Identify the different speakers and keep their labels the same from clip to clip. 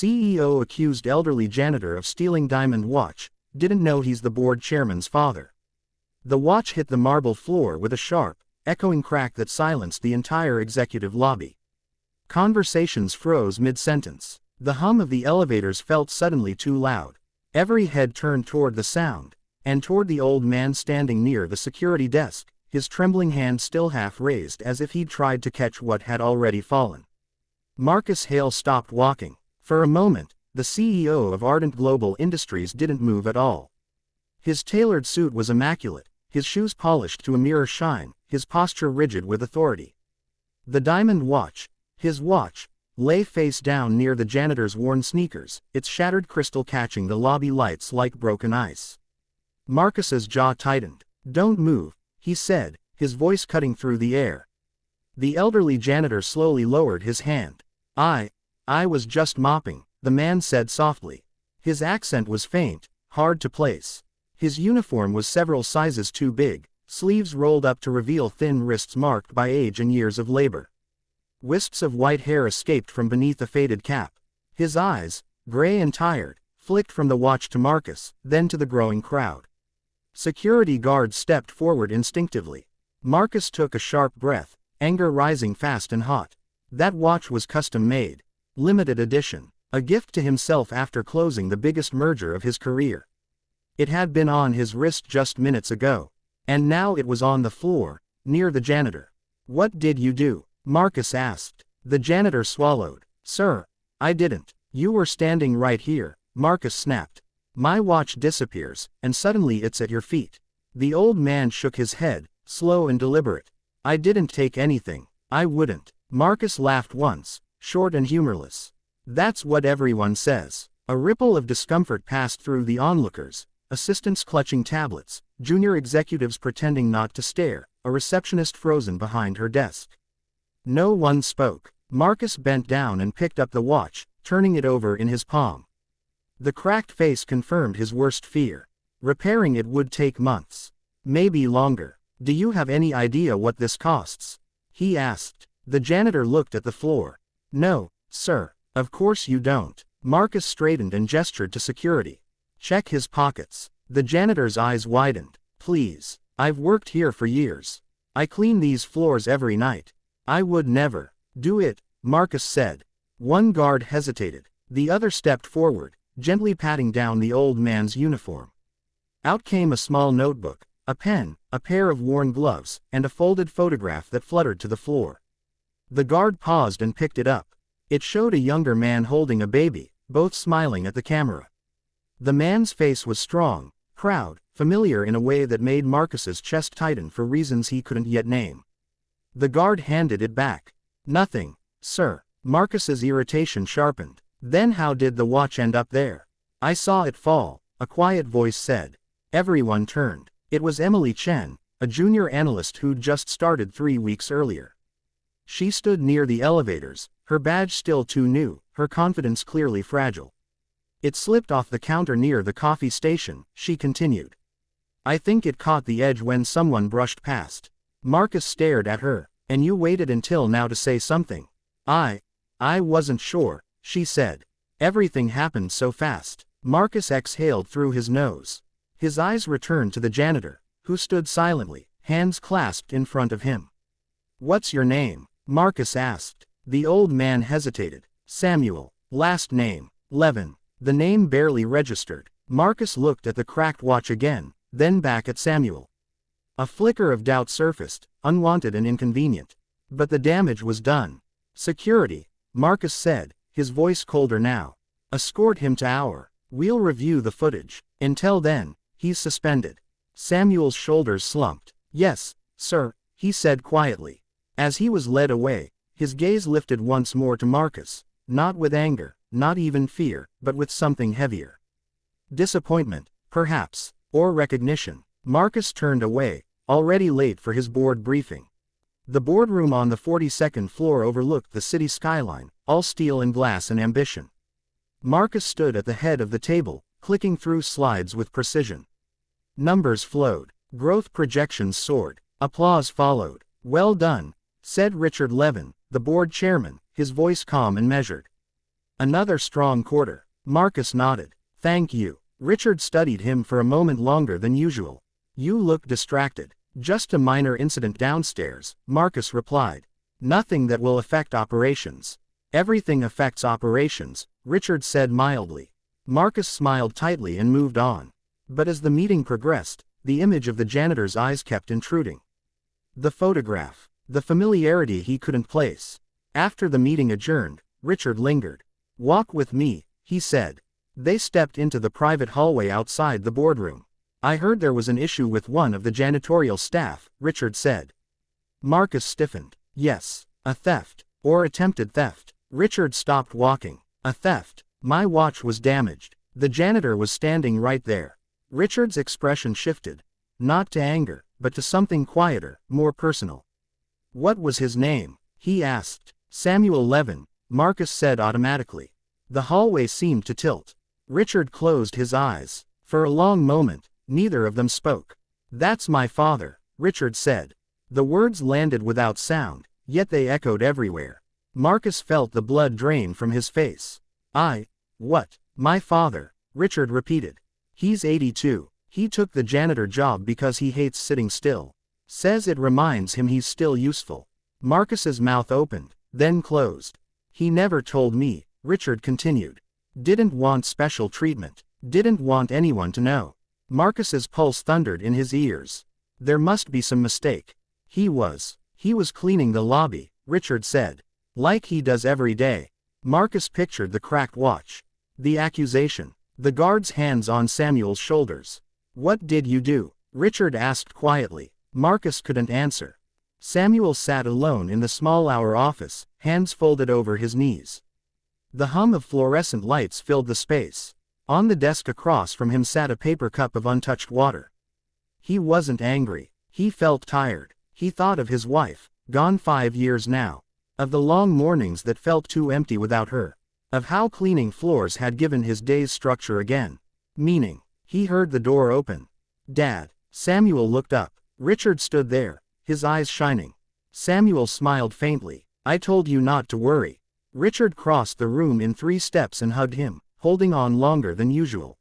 Speaker 1: CEO accused elderly janitor of stealing diamond watch, didn't know he's the board chairman's father. The watch hit the marble floor with a sharp, echoing crack that silenced the entire executive lobby. Conversations froze mid-sentence. The hum of the elevators felt suddenly too loud. Every head turned toward the sound, and toward the old man standing near the security desk, his trembling hand still half raised as if he'd tried to catch what had already fallen. Marcus Hale stopped walking. For a moment, the CEO of Ardent Global Industries didn't move at all. His tailored suit was immaculate, his shoes polished to a mirror shine, his posture rigid with authority. The diamond watch, his watch, lay face down near the janitor's worn sneakers, its shattered crystal catching the lobby lights like broken ice. Marcus's jaw tightened. "Don't move," he said, his voice cutting through the air. The elderly janitor slowly lowered his hand. I was just mopping," the man said softly. His accent was faint, hard to place. His uniform was several sizes too big, sleeves rolled up to reveal thin wrists marked by age and years of labor. Wisps of white hair escaped from beneath a faded cap. His eyes, gray and tired, flicked from the watch to Marcus, then to the growing crowd. Security guards stepped forward instinctively. Marcus took a sharp breath, anger rising fast and hot. That watch was custom-made. Limited edition. A gift to himself after closing the biggest merger of his career. It had been on his wrist just minutes ago. And now it was on the floor, near the janitor. "What did you do?" Marcus asked. The janitor swallowed. "Sir, I didn't. You were standing right here," Marcus snapped. "My watch disappears, and suddenly it's at your feet." The old man shook his head, slow and deliberate. "I didn't take anything. I wouldn't." Marcus laughed once, short and humorless. "That's what everyone says." A ripple of discomfort passed through the onlookers, assistants clutching tablets, junior executives pretending not to stare, a receptionist frozen behind her desk. No one spoke. Marcus bent down and picked up the watch, turning it over in his palm. The cracked face confirmed his worst fear. Repairing it would take months. Maybe longer. "Do you have any idea what this costs?" he asked. The janitor looked at the floor. "No, sir. Of course you don't." Marcus straightened and gestured to security. "Check his pockets." The janitor's eyes widened. "Please. I've worked here for years. I clean these floors every night. I would never." "Do it," Marcus said. One guard hesitated. The other stepped forward, gently patting down the old man's uniform. Out came a small notebook, a pen, a pair of worn gloves, and a folded photograph that fluttered to the floor. The guard paused and picked it up. It showed a younger man holding a baby, both smiling at the camera. The man's face was strong, proud, familiar in a way that made Marcus's chest tighten for reasons he couldn't yet name. The guard handed it back. "Nothing, sir." Marcus's irritation sharpened. "Then how did the watch end up there?" "I saw it fall," a quiet voice said. Everyone turned. It was Emily Chen, a junior analyst who'd just started 3 weeks earlier. She stood near the elevators, her badge still too new, her confidence clearly fragile. "It slipped off the counter near the coffee station," she continued. "I think it caught the edge when someone brushed past." Marcus stared at her. "And you waited until now to say something?" I wasn't sure," she said. "Everything happened so fast." Marcus exhaled through his nose. His eyes returned to the janitor, who stood silently, hands clasped in front of him. "What's your name?" Marcus asked. The old man hesitated. "Samuel. Last name, Levin." The name barely registered. Marcus looked at the cracked watch again, then back at Samuel. A flicker of doubt surfaced, unwanted and inconvenient. But the damage was done. "Security," Marcus said, his voice colder now. "Escort him to our. We'll review the footage. Until then, he's suspended." Samuel's shoulders slumped. "Yes, sir," he said quietly. As he was led away, his gaze lifted once more to Marcus, not with anger, not even fear, but with something heavier. Disappointment, perhaps, or recognition. Marcus turned away, already late for his board briefing. The boardroom on the 42nd floor overlooked the city skyline, all steel and glass and ambition. Marcus stood at the head of the table, clicking through slides with precision. Numbers flowed. Growth projections soared. Applause followed. "Well done," said Richard Levin, the board chairman, his voice calm and measured. Another strong quarter. Marcus nodded. Thank you. Richard studied him for a moment longer than usual. You look distracted. Just a minor incident downstairs, Marcus replied. Nothing that will affect operations. Everything affects operations, Richard said mildly. Marcus smiled tightly and moved on. But as the meeting progressed, the image of the janitor's eyes kept intruding. The photograph. The familiarity he couldn't place. After the meeting adjourned, Richard lingered. Walk with me, he said. They stepped into the private hallway outside the boardroom. I heard there was an issue with one of the janitorial staff, Richard said. Marcus stiffened. Yes, a theft, or attempted theft. Richard stopped walking. A theft. My watch was damaged. The janitor was standing right there. Richard's expression shifted. Not to anger, but to something quieter, more personal. What was his name? He asked. Samuel Levin, Marcus said automatically. The hallway seemed to tilt. Richard closed his eyes. For a long moment, neither of them spoke. That's my father, Richard said. The words landed without sound, yet they echoed everywhere. Marcus felt the blood drain from his face. What? My father, Richard repeated. He's 82. He took the janitor job because he hates sitting still. Says it reminds him he's still useful. Marcus's mouth opened, then closed. He never told me, Richard continued. Didn't want special treatment. Didn't want anyone to know. Marcus's pulse thundered in his ears. There must be some mistake. He was cleaning the lobby, Richard said. Like he does every day. Marcus pictured the cracked watch. The accusation. The guard's hands on Samuel's shoulders. What did you do? Richard asked quietly. Marcus couldn't answer. Samuel sat alone in the small hour office, hands folded over his knees. The hum of fluorescent lights filled the space. On the desk across from him sat a paper cup of untouched water. He wasn't angry. He felt tired. He thought of his wife, gone 5 years now. Of the long mornings that felt too empty without her. Of how cleaning floors had given his days structure again. Meaning. He heard the door open. Dad. Samuel looked up. Richard stood there, his eyes shining. Samuel smiled faintly. I told you not to worry. Richard crossed the room in 3 steps and hugged him, holding on longer than usual.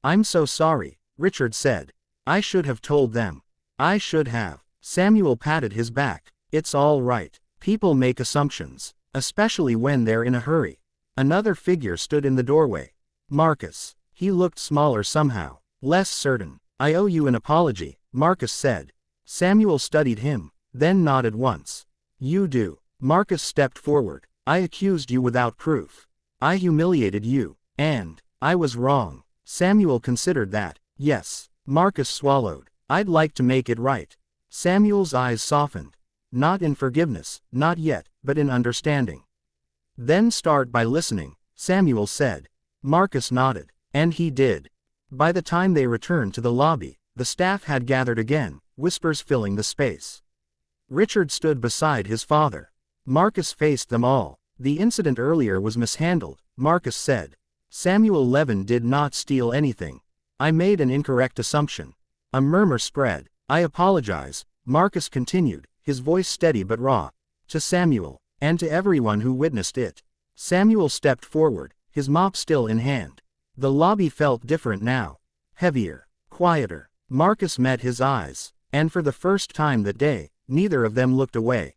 Speaker 1: I'm so sorry, Richard said. I should have told them. I should have. Samuel patted his back. It's all right. People make assumptions, especially when they're in a hurry. Another figure stood in the doorway. Marcus. He looked smaller somehow, less certain. I owe you an apology, Marcus said. Samuel studied him, then nodded once. You do. Marcus stepped forward. I accused you without proof. I humiliated you, and I was wrong. Samuel considered that. Yes. Marcus swallowed. I'd like to make it right. Samuel's eyes softened. Not in forgiveness, not yet, but in understanding. Then start by listening, Samuel said. Marcus nodded. And he did. By the time they returned to the lobby, the staff had gathered again, whispers filling the space. Richard stood beside his father. Marcus faced them all. The incident earlier was mishandled, Marcus said. Samuel Levin did not steal anything. I made an incorrect assumption. A murmur spread. I apologize, Marcus continued, his voice steady but raw. To Samuel, and to everyone who witnessed it. Samuel stepped forward, his mop still in hand. The lobby felt different now. Heavier. Quieter. Marcus met his eyes. And for the first time that day, neither of them looked away.